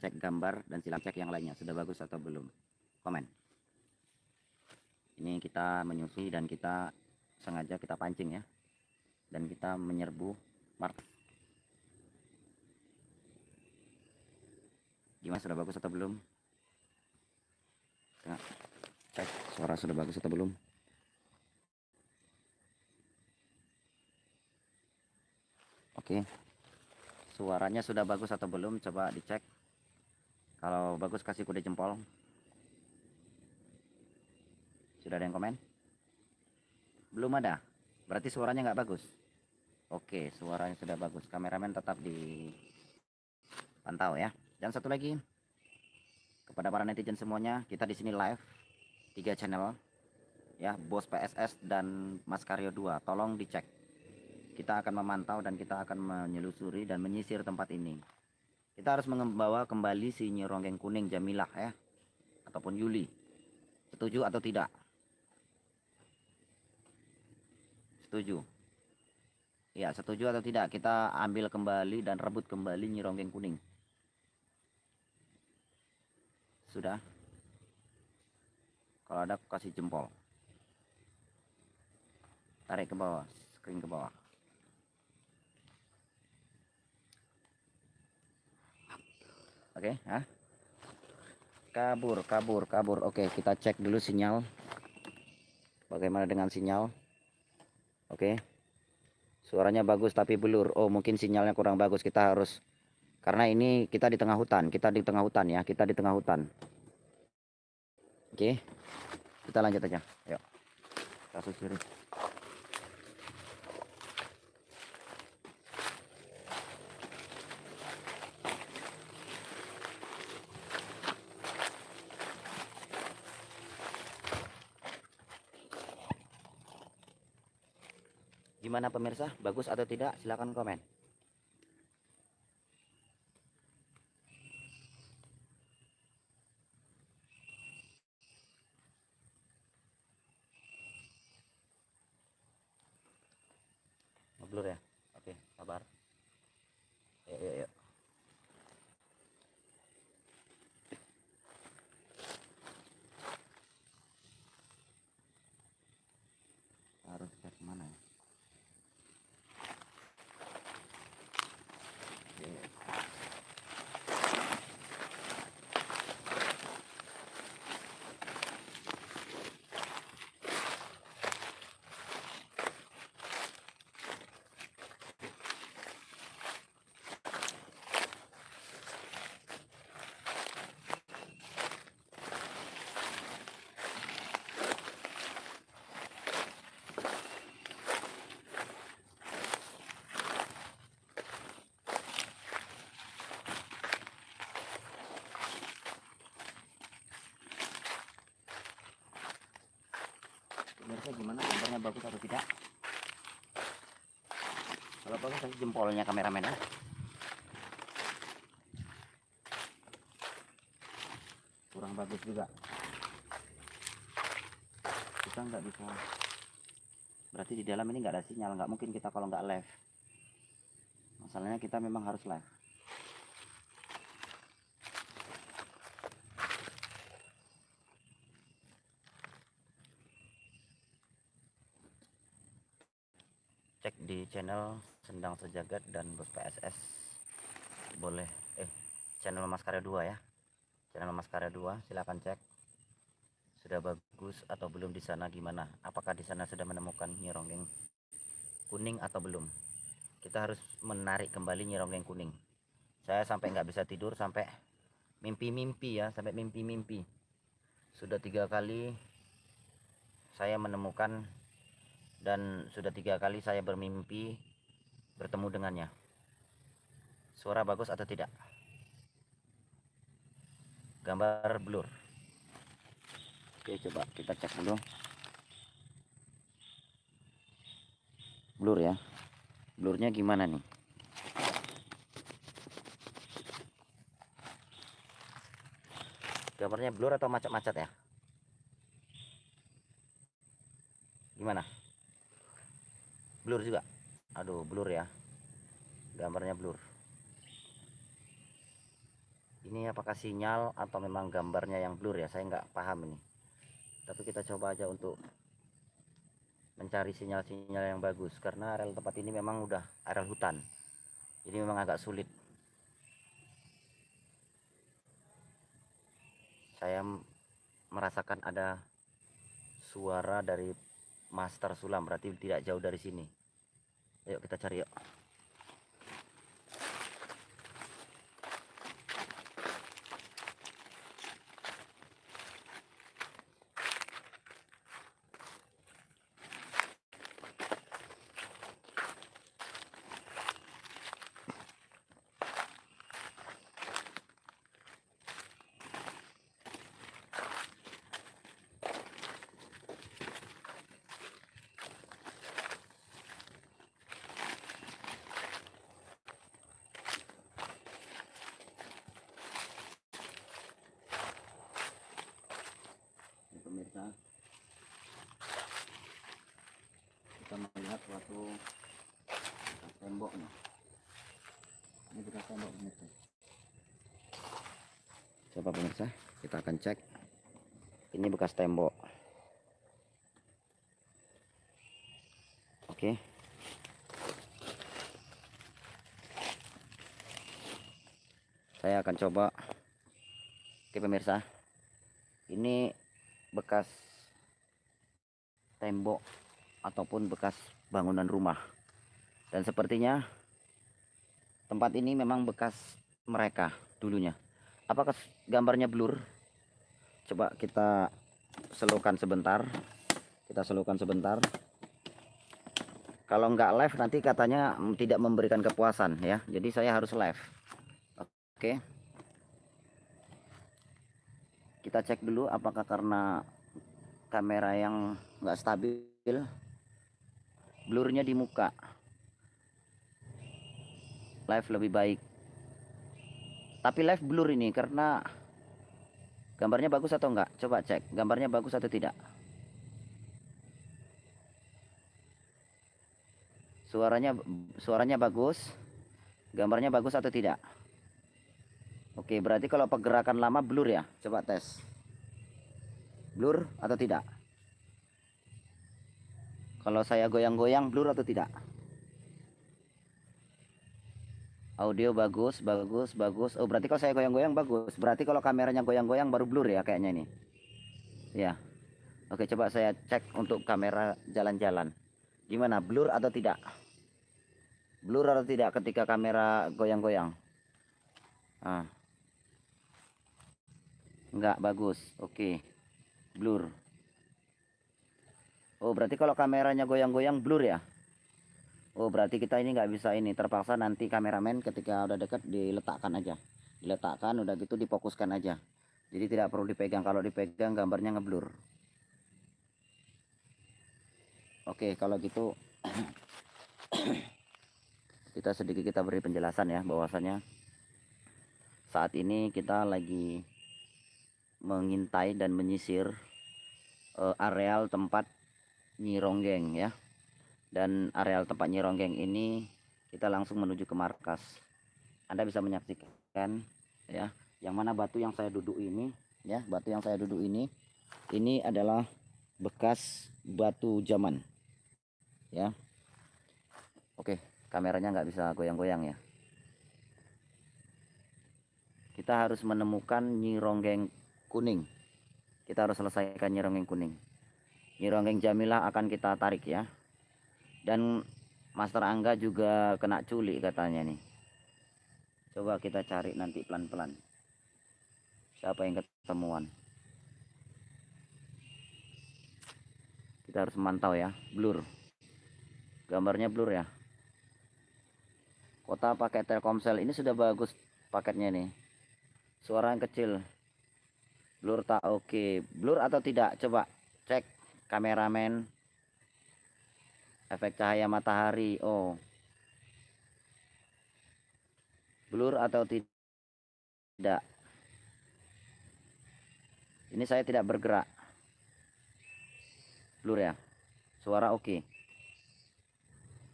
cek gambar dan silakan cek yang lainnya sudah bagus atau belum. Komen. Ini kita menyusui dan kita sengaja kita pancing ya, dan kita menyerbu market. Gimana, sudah bagus atau belum? Cek suara sudah bagus atau belum. Oke, suaranya sudah bagus atau belum, coba dicek. Kalau bagus kasih kode jempol. Sudah ada yang komen? Belum ada, berarti suaranya nggak bagus. Oke, suaranya sudah bagus. Kameramen tetap dipantau ya. Dan satu lagi, kepada para netizen semuanya, kita di sini live 3 channel ya, Bos PSS dan Mas Karyo 2. Tolong dicek. Kita akan memantau dan kita akan menyelusuri dan menyisir tempat ini. Kita harus membawa kembali si Nyi Ronggeng Kuning Jamilah ya, ataupun Yuli. Setuju atau tidak? Setuju. Ya, setuju atau tidak? Kita ambil kembali dan rebut kembali Nyi Ronggeng Kuning. Sudah? Kalau ada kasih jempol. Tarik ke bawah, screen ke bawah. Oke, ya. Kabur. Oke, kita cek dulu sinyal. Bagaimana dengan sinyal? Oke. Suaranya bagus tapi blur. Oh, mungkin sinyalnya kurang bagus. Kita harus, karena ini kita di tengah hutan. Kita di tengah hutan ya. Kita di tengah hutan. Oke. Kita lanjut aja. Yuk. Kasus kiri. Gimana pemirsa? Bagus atau tidak? Silahkan komen. Blur ya? Oke, sabar. Yuk. Harus cek mana ya? Pemirsa, gimana gambarnya, bagus atau tidak? Kalau bagus kasih jempolnya kameramen ya. Kurang bagus juga. Kita nggak bisa. Berarti di dalam ini nggak ada sinyal. Nggak mungkin kita kalau nggak live. Masalahnya kita memang harus live. Cek di channel Sendang Sejagat dan Bos PSS. Boleh. Channel Mas Karya 2 ya. Channel Mas Karya 2, silakan cek. Sudah bagus atau belum di sana, gimana? Apakah di sana sudah menemukan Nyi Ronggeng Kuning atau belum? Kita harus menarik kembali Nyi Ronggeng Kuning. Saya sampai nggak bisa tidur, sampai mimpi-mimpi ya, sampai mimpi-mimpi. Sudah 3 kali saya menemukan dan sudah 3 kali saya bermimpi bertemu dengannya. Suara bagus atau tidak? Gambar blur. Oke, coba kita cek dulu. Blur ya. Blurnya gimana nih? Gambarnya blur atau macet-macet ya? Gimana? Blur juga. Aduh, blur ya. Gambarnya blur. ini apakah sinyal atau memang gambarnya yang blur ya, saya nggak paham ini. Tapi kita coba aja untuk mencari sinyal-sinyal yang bagus, karena areal tempat ini memang udah areal hutan, jadi memang agak sulit. Saya merasakan ada suara dari master sulam, berarti tidak jauh dari sini. Ayo kita cari yuk. Pemirsa, kita melihat suatu tembok nih. Ini bekas tembok pemirsa. Coba pemirsa, kita akan cek. Ini bekas tembok. Oke. Saya akan coba. Oke pemirsa, ini bekas tembok ataupun bekas bangunan rumah, dan sepertinya tempat ini memang bekas mereka dulunya. Apakah gambarnya blur? Coba kita slowkan sebentar. Kalau nggak live nanti katanya tidak memberikan kepuasan ya, jadi saya harus live. Oke, kita cek dulu apakah karena kamera yang nggak stabil, blurnya di muka. Live lebih baik, tapi live blur ini karena gambarnya bagus atau enggak. Coba cek gambarnya bagus atau tidak. Suaranya bagus, gambarnya bagus atau tidak. Oke, berarti kalau pergerakan lama blur ya. Coba tes, blur atau tidak. Kalau saya goyang-goyang blur atau tidak. Audio bagus. Oh, berarti kalau saya goyang-goyang bagus. Berarti kalau kameranya goyang-goyang baru blur ya kayaknya ini. Ya. Oke, coba saya cek untuk kamera jalan-jalan. Gimana, blur atau tidak? Blur atau tidak ketika kamera goyang-goyang? Ah. Enggak bagus. Oke. Blur. Oh, berarti kalau kameranya goyang-goyang blur ya. Oh, berarti kita ini nggak bisa ini, terpaksa nanti kameramen ketika udah dekat diletakkan aja. Diletakkan udah gitu difokuskan aja. Jadi tidak perlu dipegang, kalau dipegang gambarnya ngeblur. Oke, kalau gitu kita beri penjelasan ya, bahwasannya saat ini kita lagi mengintai dan menyisir areal tempat Nyi Ronggeng ya. Dan areal tempat Nyi Ronggeng ini kita langsung menuju ke markas. Anda bisa menyaksikan ya, yang mana batu yang saya duduk ini ya, batu yang saya duduk ini adalah bekas batu zaman ya. Oke, kameranya nggak bisa goyang-goyang ya. Kita harus menemukan Nyi Ronggeng kuning. Kita harus selesaikan Nyi Ronggeng kuning. Nyi Ronggeng Jamilah akan kita tarik ya. Dan Master Angga juga kena culik katanya nih. Coba kita cari nanti pelan-pelan. Siapa yang ketemuan? Kita harus memantau ya. Blur. Gambarnya blur ya. Kota pakai Telkomsel ini sudah bagus paketnya nih. Suara yang kecil. Blur tak oke. Blur atau tidak? Coba cek kameramen. Efek cahaya matahari. Oh. Blur atau tidak? Ini saya tidak bergerak. Blur ya. Suara oke.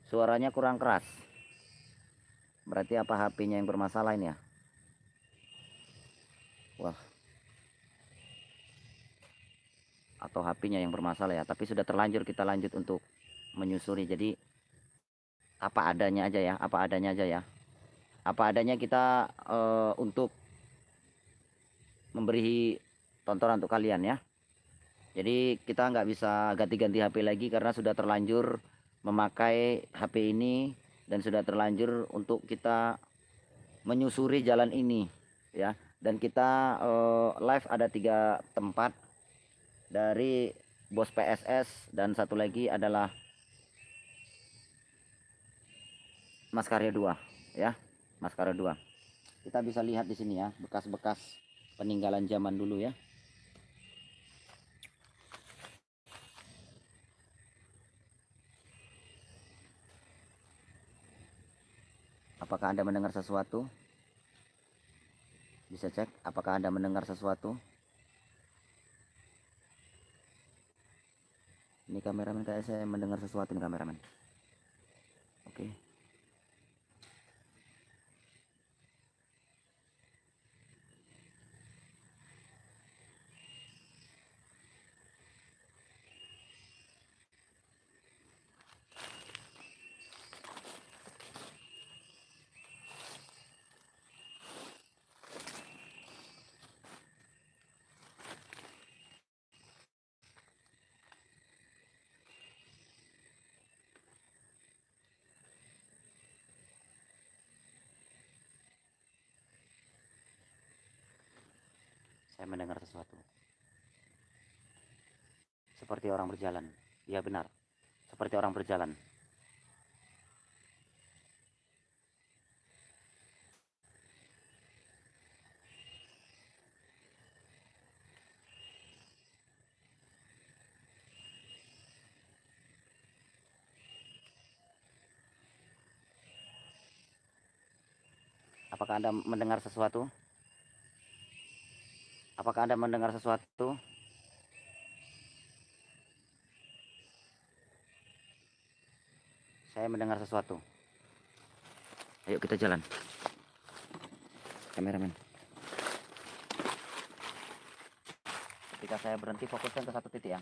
Suaranya kurang keras. Berarti apa HP-nya yang bermasalah ini ya? Wah, atau HP-nya yang bermasalah ya, tapi sudah terlanjur, kita lanjut untuk menyusuri. Jadi apa adanya aja ya, apa adanya aja ya, apa adanya kita untuk memberi tontonan untuk kalian ya. Jadi kita nggak bisa ganti-ganti HP lagi karena sudah terlanjur memakai HP ini dan sudah terlanjur untuk kita menyusuri jalan ini ya. Dan kita live ada 3 tempat dari Bos PSS dan satu lagi adalah Mas Karya 2 ya, Mas Karya 2. Kita bisa lihat di sini ya, bekas-bekas peninggalan zaman dulu ya. Apakah Anda mendengar sesuatu? Bisa cek apakah Anda mendengar sesuatu. Ini kameramen, kayak saya mendengar sesuatu nih kameramen. Oke. Saya mendengar sesuatu. Seperti orang berjalan. Iya benar. Seperti orang berjalan. Apakah Anda mendengar sesuatu? Apakah Anda mendengar sesuatu? Saya mendengar sesuatu. Ayo kita jalan. Kameramen. Ketika saya berhenti, fokuskan ke satu titik ya.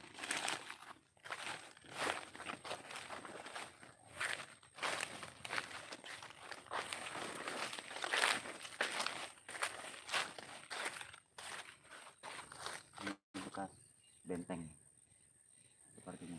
Ini bekas benteng sepertinya.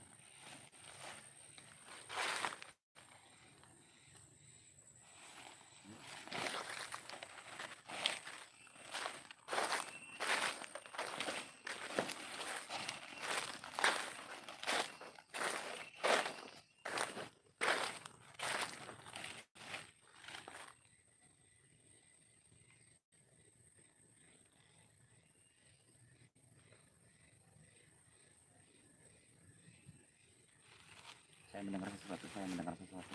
Saya mendengar sesuatu, saya mendengar sesuatu.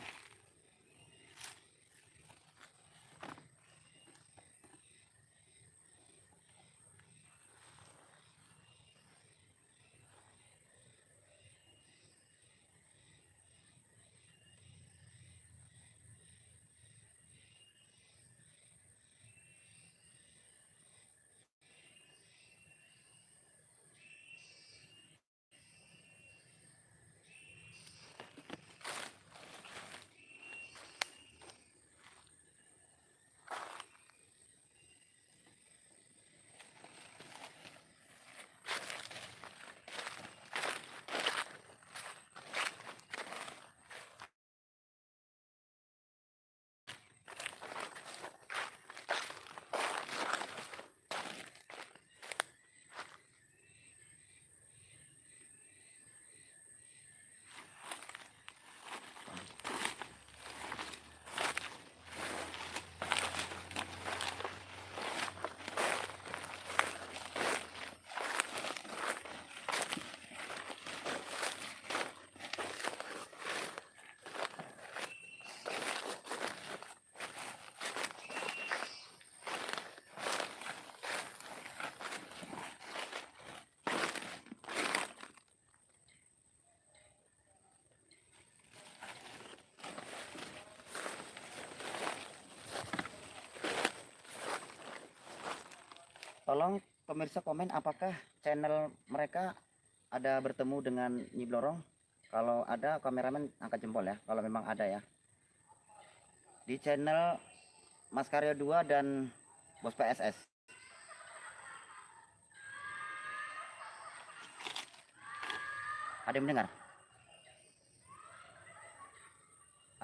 Tolong pemirsa komen apakah channel mereka ada bertemu dengan Nyi Blorong. Kalau ada, kameramen angkat jempol ya, kalau memang ada ya. Di channel Mas Karyo 2 dan Bos PSS. Ada yang mendengar?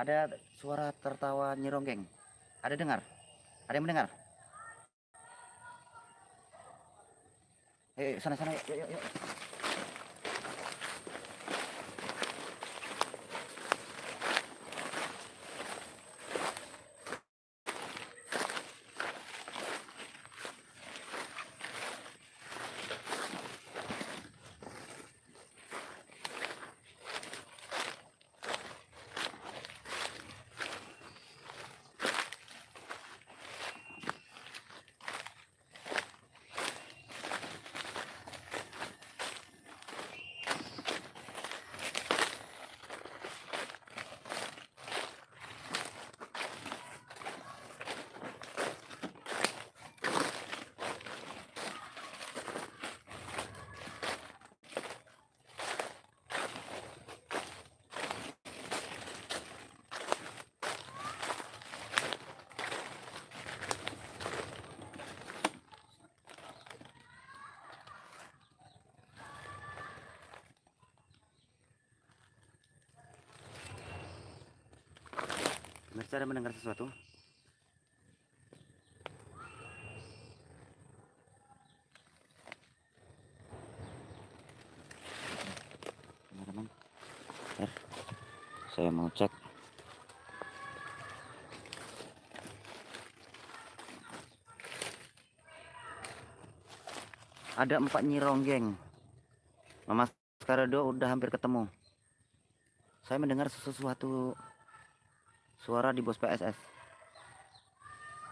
Ada suara tertawa nyironggeng. Ada dengar? Ada yang mendengar? Sana sana yuk, yuk, yuk. Pemirsa ada mendengar sesuatu? Teman-teman, saya mau cek. Ada 4 nyironggeng. Mama Skarado udah hampir ketemu. Saya mendengar sesuatu suara di Bos PSS.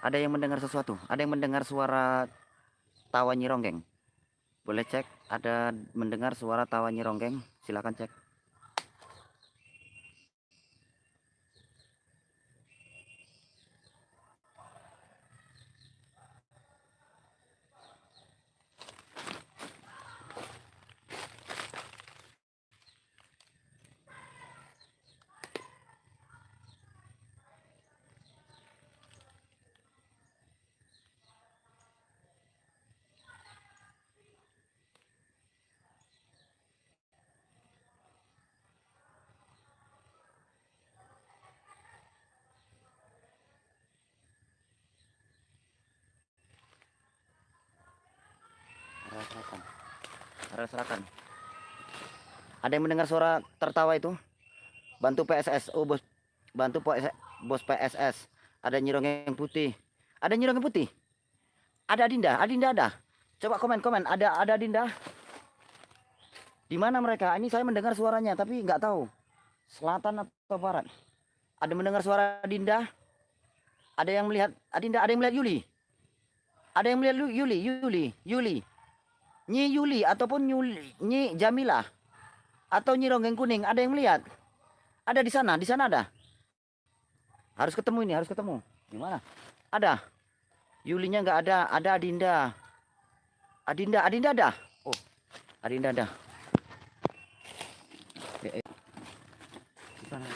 Ada yang mendengar sesuatu? Ada yang mendengar suara tawa nyironggeng? Boleh cek, ada mendengar suara tawa nyironggeng? Silakan cek. Arah selatan. Ada yang mendengar suara tertawa itu? Bantu PSS. Oh, bos, bantu Bos PSS. Ada nyironggeng putih. Ada nyironggeng putih. Ada Adinda. Adinda ada. Coba komen. Ada Adinda. Di mana mereka? Ini saya mendengar suaranya, tapi nggak tahu selatan atau barat. Ada mendengar suara Adinda? Ada yang melihat Adinda? Ada yang melihat Yuli? Ada yang melihat Yuli? Nyi Yuli ataupun Nyi Jamila atau Nyi Ronggeng Kuning? Ada yang melihat? Ada di sana ada. Harus ketemu ini, harus ketemu. Di mana? Ada. Yulinya nggak ada. Ada Adinda. Adinda ada. Oh, Adinda ada. Di sana.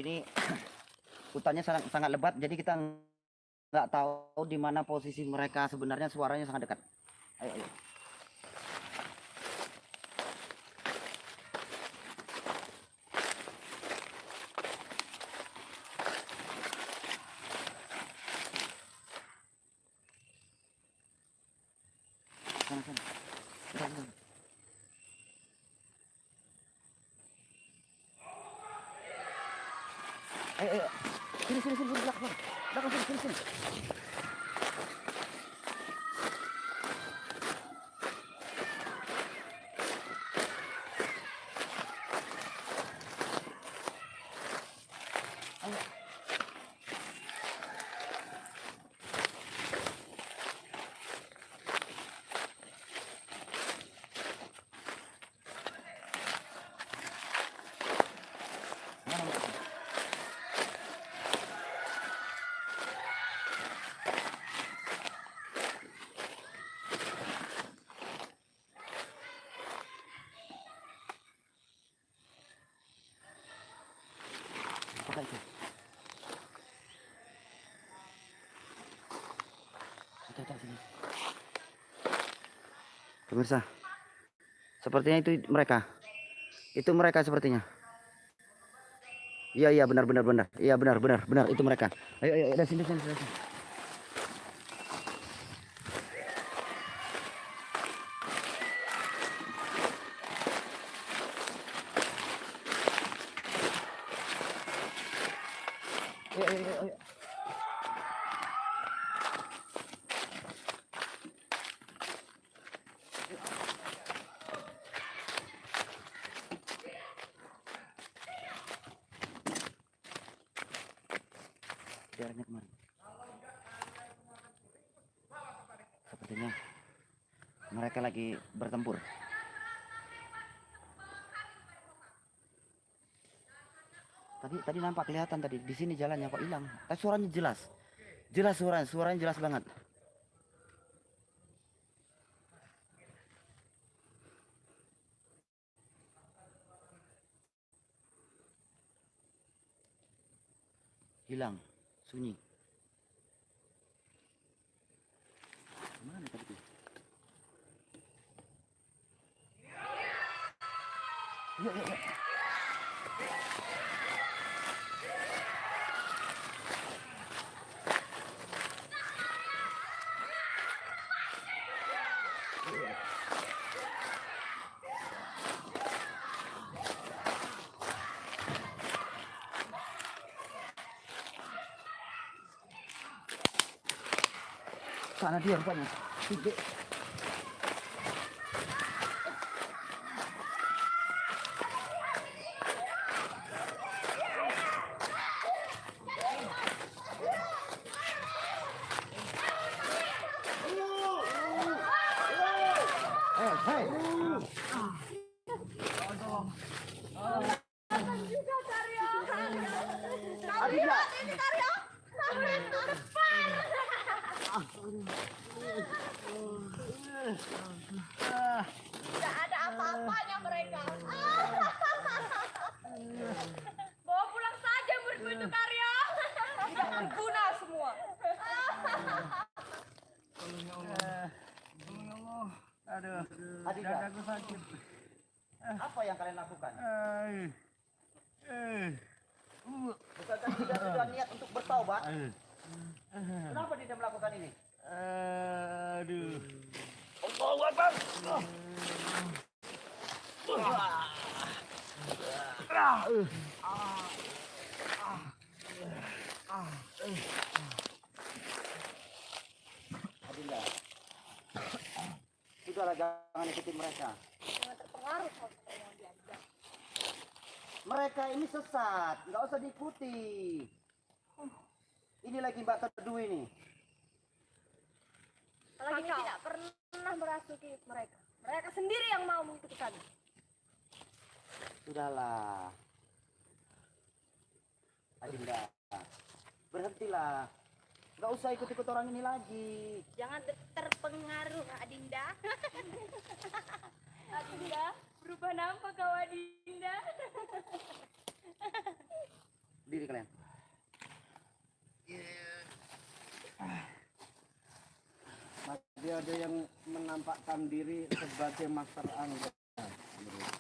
Ini hutannya sangat lebat, jadi kita nggak tahu di mana posisi mereka sebenarnya. Suaranya sangat dekat. Ayo. Sana. Ayo, ayo. Sini, belakang. Belakang, sini. Ayo. Mana mereka? Apa itu? Kita sini. Pemirsa, sepertinya itu mereka. Itu mereka sepertinya. Iya, benar. Iya, benar. Itu mereka. Ayo, dari sini. Ayo. Daerahnya kemana? Sepertinya mereka lagi bertempur. Tadi nampak kelihatan tadi di sini jalannya kok hilang. Tapi suaranya jelas. Suaranya jelas banget. Hilang, sunyi. Mana tadi tuh? Yuk. Sana dia rupanya. Hei. Juga Karyo. Lihat ini Karyo. Sampai depan. Tidak ada apa-apanya mereka. Bawa pulang saja muridku itu Karyo. Tidak berguna semua. Aduh, Adinda, dadaku sakit. apa yang kalian lakukan? Bukankah tidak sudah niat untuk bertaubat? Kenapa tidak melakukan ini? Aduh. Allahu Akbar. Adinda, sudahlah, jangan ikuti mereka. Jangan terpengaruh sama yang diajak. Mereka ini sesat, nggak usah diikuti. Ini lagi Mbak Teduh ini. Kami tidak pernah merasuki mereka. Mereka sendiri yang mau mengikuti kami. Sudahlah, Adinda, berhentilah. Nggak usah ikut-ikut orang ini lagi. Jangan terpengaruh, Adinda. Adinda, berubah nama kau Adinda. Diri kalian. Masih ada yang menampakkan diri sebagai master angga.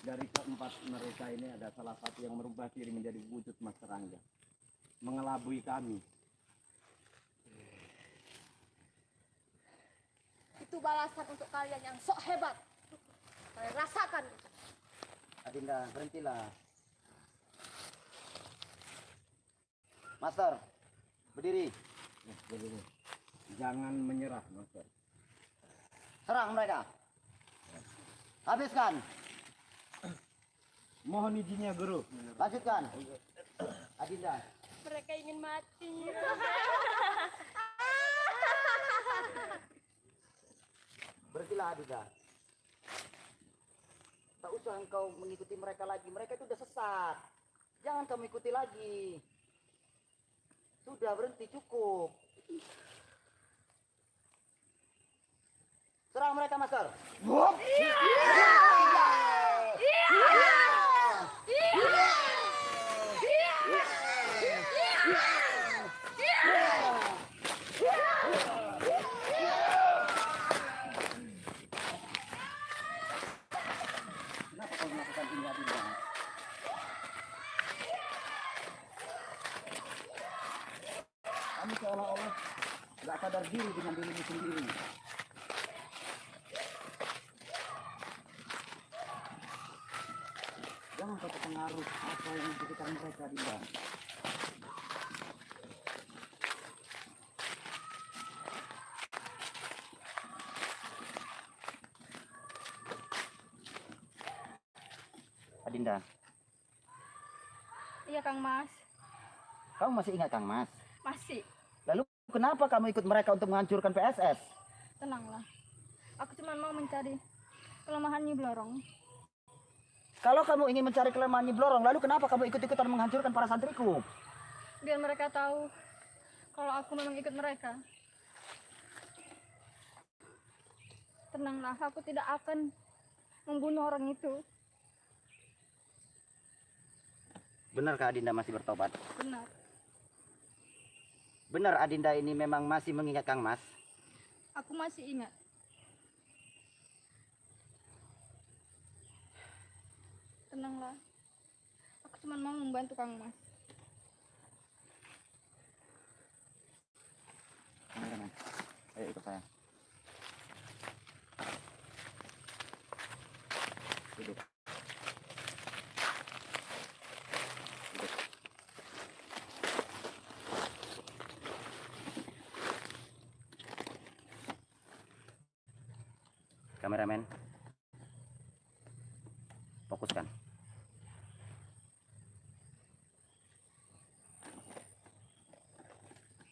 Dari keempat mereka ini ada salah satu yang merubah diri menjadi wujud master angga, mengelabui kami. Itu balasan untuk kalian yang sok hebat. Kalian rasakan. Adinda, berhentilah. Master, berdiri. Berdiri. Jangan menyerah, Master. Serang mereka. Habiskan. Mohon izinnya, Guru. Lanjutkan. Adinda. Mereka ingin mati. Berhentilah Adinda. Tak usah engkau mengikuti mereka lagi. Mereka itu udah sesat. Jangan kamu ikuti lagi. Sudah berhenti, cukup. Serang mereka, Master. Kenapa kau melakukan ini, Adinda? Kamu seolah-olah nggak sadar diri dengan dirimu sendiri. Jangan kau terpengaruh apa yang di sekitar mereka, Dinda. Adinda, Iya Kang Mas, kamu masih ingat Kang Mas? masih. Lalu kenapa kamu ikut mereka untuk menghancurkan PSS? Tenanglah. Aku cuma mau mencari kelemahan Nyi Blorong. Kalau kamu ingin mencari kelemahan Nyi Blorong, lalu kenapa kamu ikut-ikutan menghancurkan para santriku? Biar mereka tahu kalau aku memang ikut mereka. Tenanglah, aku tidak akan membunuh orang itu. Benarkah Adinda masih bertobat? Benar. Benar Adinda ini memang masih mengingat Kang Mas? Aku masih ingat. Tenanglah. Aku cuma mau membantu Kang Mas. Kameramen, ayo ikut saya. Duduk. Duduk. Kameramen, fokuskan.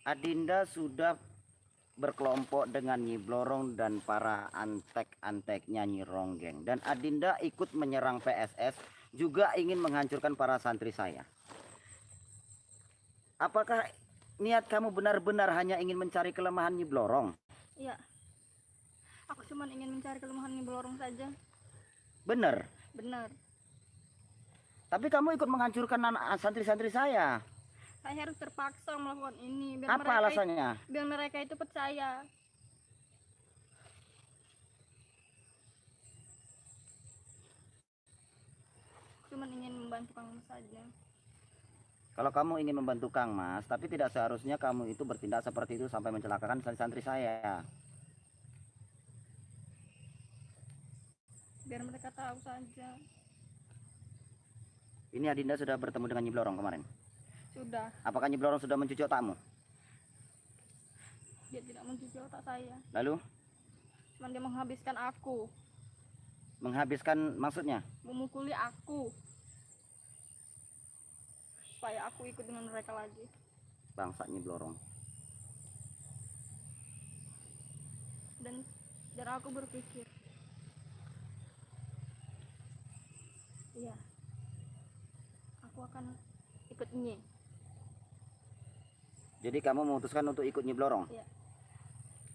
Adinda sudah berkelompok dengan Nyi Blorong dan para antek-anteknya Nyi Ronggeng. Dan Adinda ikut menyerang PSS, juga ingin menghancurkan para santri saya. Apakah niat kamu benar-benar hanya ingin mencari kelemahan Nyi Blorong? Iya. Aku cuma ingin mencari kelemahan Nyi Blorong saja. Benar. Benar. Tapi kamu ikut menghancurkan santri-santri saya. Saya harus terpaksa melakukan ini Apa alasannya? biar mereka itu percaya. Cuma ingin membantu kamu saja. Kalau kamu ingin membantu Kang Mas, tapi tidak seharusnya kamu itu bertindak seperti itu sampai mencelakakan santri-santri saya. Biar mereka tahu saja. Ini Adinda sudah bertemu dengan Nyi Blorong kemarin. Sudah. Apakah Nyi Blorong sudah mencuci otakmu? Dia tidak mencuci otak saya. Lalu Cuma dia menghabiskan aku. menghabiskan maksudnya? Memukuli aku. Supaya aku ikut dengan mereka lagi. Bangsa Nyi Blorong. Dan aku berpikir, iya, aku akan ikut Nyi. Jadi kamu memutuskan untuk ikut Nyi Blorong? Iya.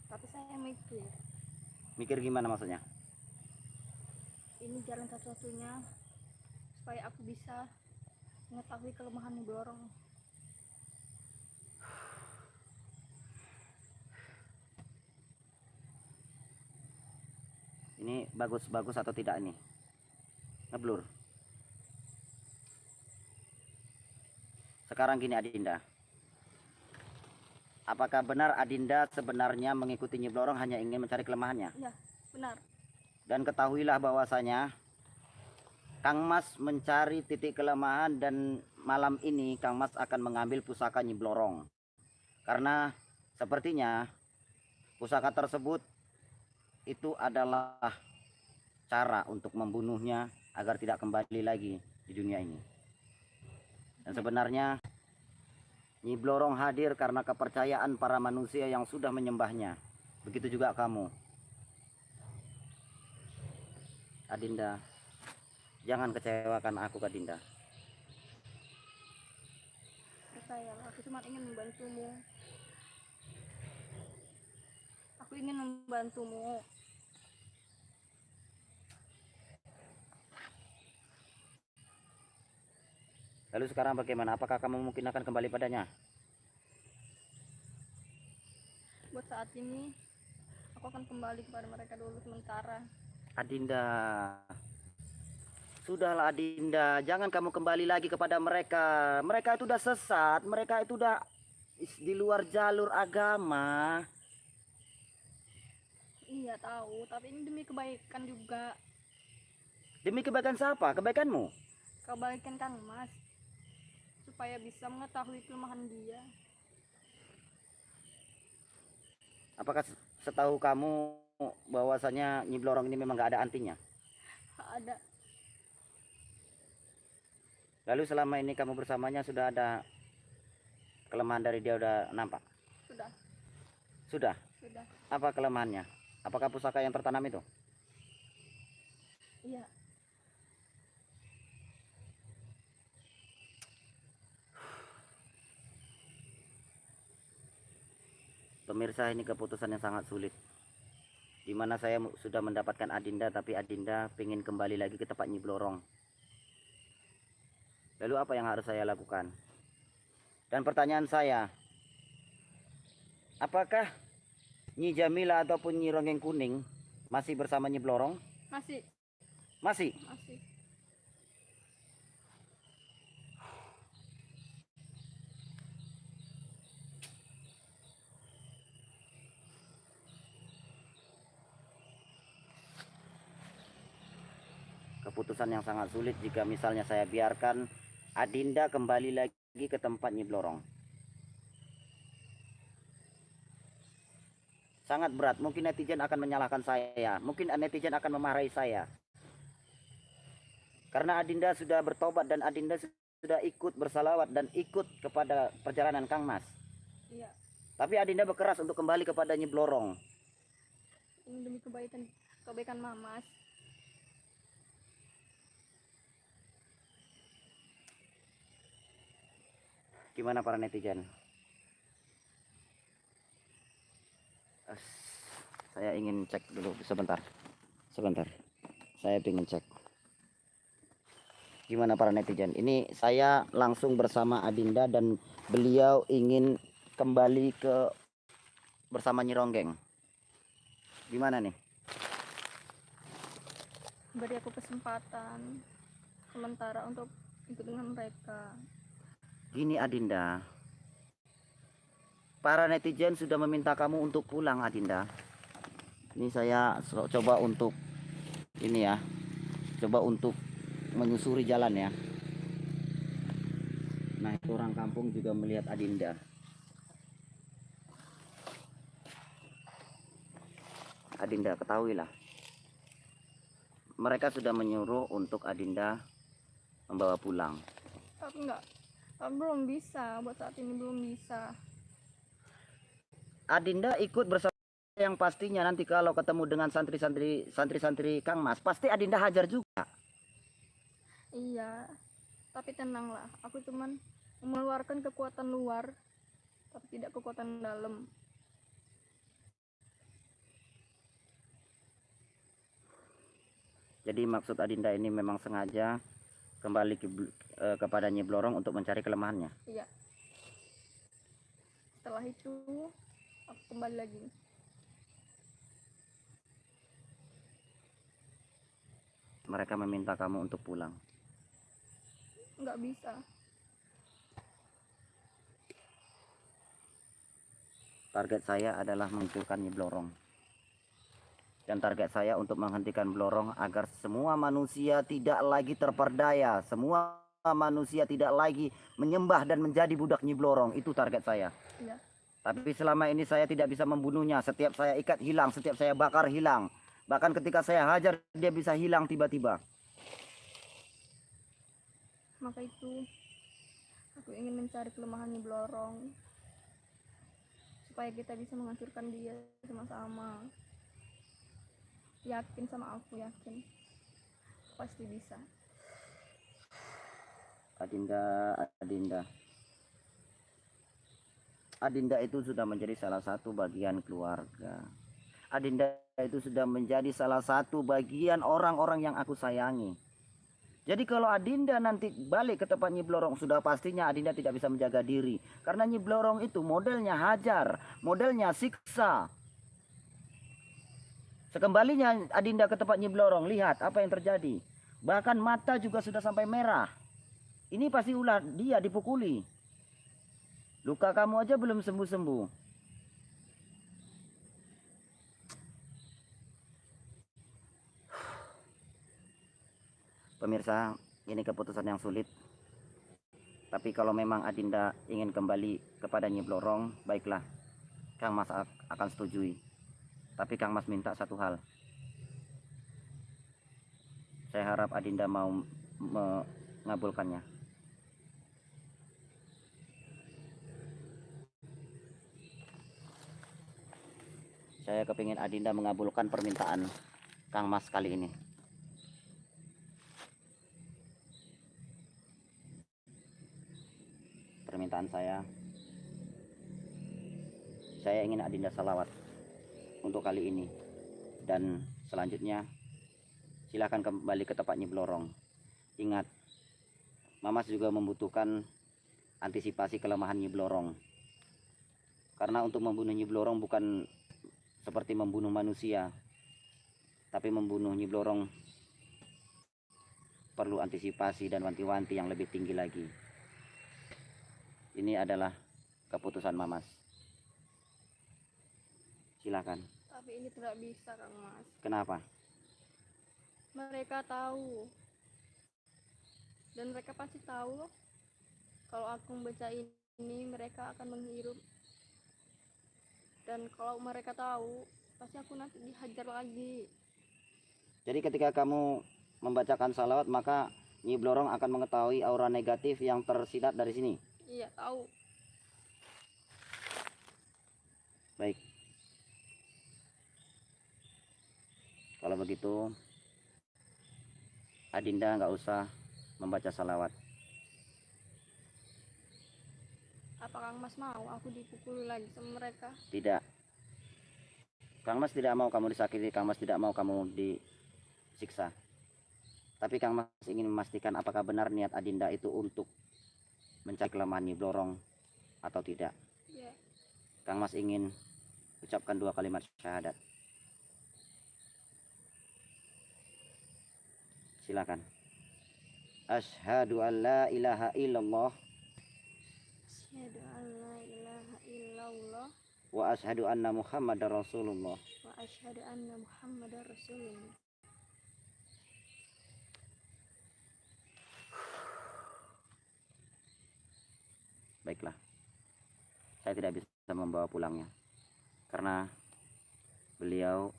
Tapi saya mikir, Mikir gimana maksudnya? ini jalan satu-satunya supaya aku bisa mengetahui kelemahan Nyi Blorong. Ini bagus-bagus atau tidak ini? Ngeblur. Sekarang gini Adinda. Apakah benar Adinda sebenarnya mengikuti Nyi Blorong hanya ingin mencari kelemahannya? Iya, benar. Dan ketahuilah bahwasanya Kang Mas mencari titik kelemahan dan malam ini Kang Mas akan mengambil pusaka Nyi Blorong. Karena sepertinya pusaka tersebut itu adalah cara untuk membunuhnya agar tidak kembali lagi di dunia ini. Dan sebenarnya Nyi Blorong hadir karena kepercayaan para manusia yang sudah menyembahnya. Begitu juga kamu. Adinda, jangan kecewakan aku, Adinda. Sayang, aku cuma ingin membantumu. Aku ingin membantumu. Lalu sekarang bagaimana? Apakah kamu mungkin akan kembali padanya? Buat saat ini, aku akan kembali kepada mereka dulu sementara. Adinda, sudahlah Adinda, jangan kamu kembali lagi kepada mereka. Mereka itu udah sesat, mereka itu udah di luar jalur agama. Iya tahu, tapi ini demi kebaikan juga. Demi kebaikan siapa? Kebaikanmu? Kebaikan Kang Mas, supaya bisa mengetahui kelemahan dia. Apakah setahu kamu bahwasanya Nyi Blorong ini memang gak ada antinya? Ada. Lalu selama ini kamu bersamanya sudah ada kelemahan dari dia udah nampak? Sudah. Sudah? Sudah. Apa kelemahannya? Apakah pusaka yang tertanam itu? Iya. Pemirsa, ini keputusan yang sangat sulit. Dimana saya sudah mendapatkan Adinda, tapi Adinda pengen kembali lagi ke tempat Nyi Blorong. Lalu apa yang harus saya lakukan? Dan pertanyaan saya, apakah Nyi Jamila ataupun Nyi Ronggeng Kuning masih bersama Nyi Blorong? Masih. Masih. Masih. Keputusan yang sangat sulit jika misalnya saya biarkan Adinda kembali lagi ke tempat Nyi Blorong. Sangat berat, mungkin netizen akan menyalahkan saya, mungkin netizen akan memarahi saya. Karena Adinda sudah bertobat dan Adinda sudah ikut bersalawat dan ikut kepada perjalanan Kang Mas. Iya. Tapi Adinda berkeras untuk kembali kepada Nyi Blorong. Ini demi kebaikan Mamas. Gimana para netizen? Saya ingin cek dulu sebentar. Sebentar. Saya ingin cek. Gimana para netizen? Ini saya langsung bersama Adinda dan beliau ingin kembali ke bersama Nyi Ronggeng. Gimana nih? Beri aku kesempatan sementara untuk ikut dengan mereka. Gini Adinda, para netizen sudah meminta kamu untuk pulang Adinda. Ini saya coba untuk ini ya, coba untuk menyusuri jalan ya. Nah itu orang kampung juga melihat Adinda. Adinda ketahuilah, mereka sudah menyuruh untuk Adinda membawa pulang. Tapi enggak, belum bisa. Buat saat ini belum bisa. Adinda ikut bersama yang pastinya nanti kalau ketemu dengan santri-santri Kang Mas, pasti Adinda hajar juga. Iya, tapi tenanglah. Aku cuman mengeluarkan kekuatan luar, tapi tidak kekuatan dalam. Jadi maksud Adinda ini memang sengaja kembali kepada Nyi Blorong untuk mencari kelemahannya. Iya. Setelah itu aku kembali lagi. Mereka meminta kamu untuk pulang. Nggak bisa. Target saya adalah mengumpulkan Nyi Blorong. Dan target saya untuk menghentikan Blorong agar semua manusia tidak lagi terperdaya, semua manusia tidak lagi menyembah dan menjadi budak Nyi Blorong. Itu target saya. Iya. Tapi selama ini saya tidak bisa membunuhnya. Setiap saya ikat hilang, setiap saya bakar hilang. Bahkan ketika saya hajar dia bisa hilang tiba-tiba. Maka itu aku ingin mencari kelemahan Nyi Blorong supaya kita bisa menghancurkan dia sama-sama. Yakin sama aku, yakin pasti bisa. Adinda itu sudah menjadi salah satu bagian keluarga. Adinda itu sudah menjadi salah satu bagian orang-orang yang aku sayangi. Jadi kalau Adinda nanti balik ke tempat Nyi Blorong, sudah pastinya Adinda tidak bisa menjaga diri. Karena Nyi Blorong itu modelnya hajar, modelnya siksa. Sekembalinya Adinda ke tempat Nyi Blorong, lihat apa yang terjadi. Bahkan mata juga sudah sampai merah. Ini pasti ulah dia dipukuli. Luka kamu aja belum sembuh-sembuh. Pemirsa, ini keputusan yang sulit. Tapi kalau memang Adinda ingin kembali kepada Nyi Blorong, baiklah. Kang Mas akan setujui. Tapi Kang Mas minta satu hal. Saya harap Adinda mau mengabulkannya. Saya kepingin Adinda mengabulkan permintaan Kang Mas kali ini. Permintaan saya ingin Adinda salawat untuk kali ini. Dan selanjutnya silahkan kembali ke tempat Nyi Blorong. Ingat, Mamas juga membutuhkan antisipasi kelemahan Nyi Blorong. Karena untuk membunuh Nyi Blorong bukan seperti membunuh manusia, tapi membunuh Nyi Blorong perlu antisipasi dan wanti-wanti yang lebih tinggi lagi. Ini adalah keputusan Mamas. Silakan. Tapi ini tidak bisa, Kang Mas. Kenapa? Mereka tahu. Dan mereka pasti tahu kalau aku membaca ini mereka akan menghirup. Dan kalau mereka tahu, pasti aku nanti dihajar lagi. Jadi ketika kamu membacakan salawat, maka Nyi Blorong akan mengetahui aura negatif yang tersirat dari sini. Iya, tahu. Baik. Kalau begitu, Adinda nggak usah membaca salawat. Apa Kang Mas mau aku dipukul lagi sama mereka? Tidak. Kang Mas tidak mau kamu disakiti, Kang Mas tidak mau kamu disiksa. Tapi Kang Mas ingin memastikan apakah benar niat Adinda itu untuk mencari kelemahan Nyi Blorong atau tidak. Iya. Kang Mas ingin ucapkan 2 kalimat syahadat. Silakan. Asyhadu an la ilaha illallah Asyhadu an la ilaha illallah wa asyhadu anna Muhammadar Rasulullah. wa asyhadu anna Muhammadar Rasulullah. Baiklah. Saya tidak bisa membawa pulangnya. Karena beliau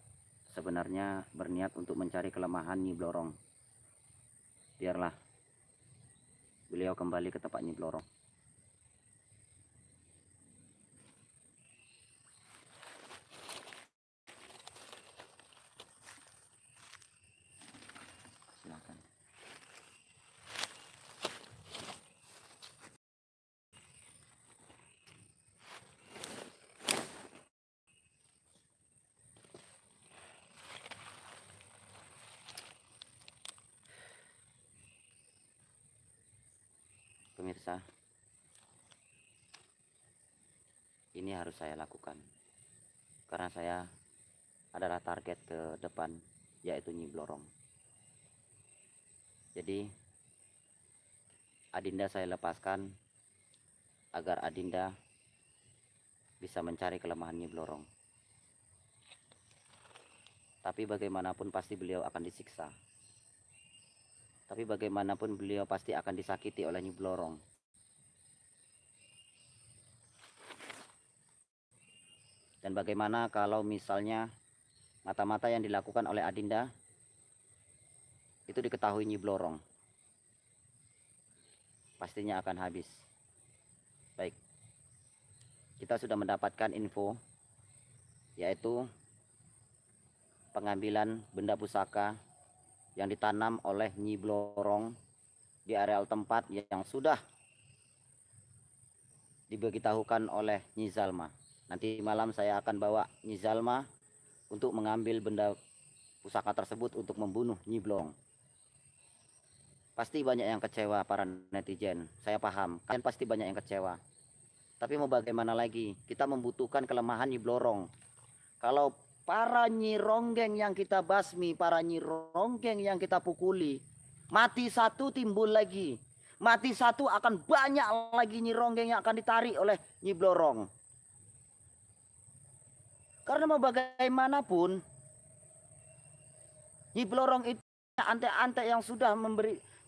sebenarnya berniat untuk mencari kelemahan Nyi Blorong. Biarlah beliau kembali ke tempat Nyi Blorong. Silakan. Pemirsa, ini harus saya lakukan karena saya adalah target ke depan, yaitu Nyi Blorong. Jadi Adinda saya lepaskan agar Adinda bisa mencari kelemahan Nyi Blorong. Tapi bagaimanapun pasti beliau akan disiksa. Tapi bagaimanapun beliau pasti akan disakiti oleh Nyi Blorong. Dan bagaimana kalau misalnya mata-mata yang dilakukan oleh Adinda itu diketahui Nyi Blorong? Pastinya akan habis. Baik, kita sudah mendapatkan info, yaitu pengambilan benda pusaka yang ditanam oleh Nyi Blorong di areal tempat yang sudah diberitahukan oleh Nyi Zalma. Nanti malam saya akan bawa Nyi Zalma untuk mengambil benda pusaka tersebut untuk membunuh Nyi Blorong. Pasti banyak yang kecewa para netizen, saya paham, kalian pasti banyak yang kecewa. Tapi mau bagaimana lagi, kita membutuhkan kelemahan Nyi Blorong. Kalau para Nyi Ronggeng yang kita basmi, para Nyi Ronggeng yang kita pukuli, mati satu timbul lagi. Mati satu akan banyak lagi Nyi Ronggeng yang akan ditarik oleh Nyi Blorong. Karena mau bagaimanapun, Nyi Blorong itu antek-antek yang sudah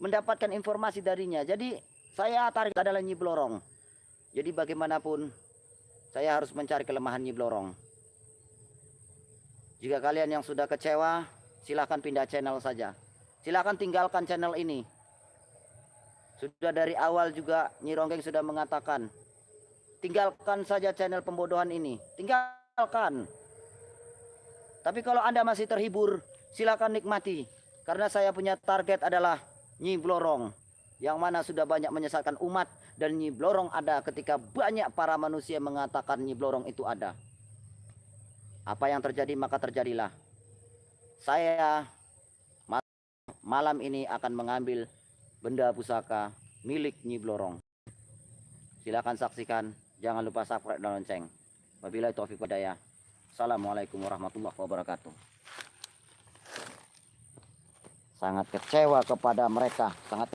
mendapatkan informasi darinya. Jadi saya tarik adalah Nyi Blorong. Jadi bagaimanapun saya harus mencari kelemahan Nyi Blorong. Jika kalian yang sudah kecewa, silahkan pindah channel saja. Silahkan tinggalkan channel ini. Sudah dari awal juga Nyi Ronggeng sudah mengatakan, tinggalkan saja channel pembodohan ini. Tinggalkan. Tapi kalau Anda masih terhibur, silahkan nikmati. Karena saya punya target adalah Nyi Blorong, yang mana sudah banyak menyesatkan umat. Dan Nyi Blorong ada ketika banyak para manusia mengatakan Nyi Blorong itu ada. Apa yang terjadi maka terjadilah. Saya malam ini akan mengambil benda pusaka milik Nyi Blorong. Silakan saksikan, jangan lupa subscribe dan lonceng. Wabillahi taufiq walhidayah. Assalamualaikum warahmatullahi wabarakatuh. Sangat kecewa kepada mereka, sangat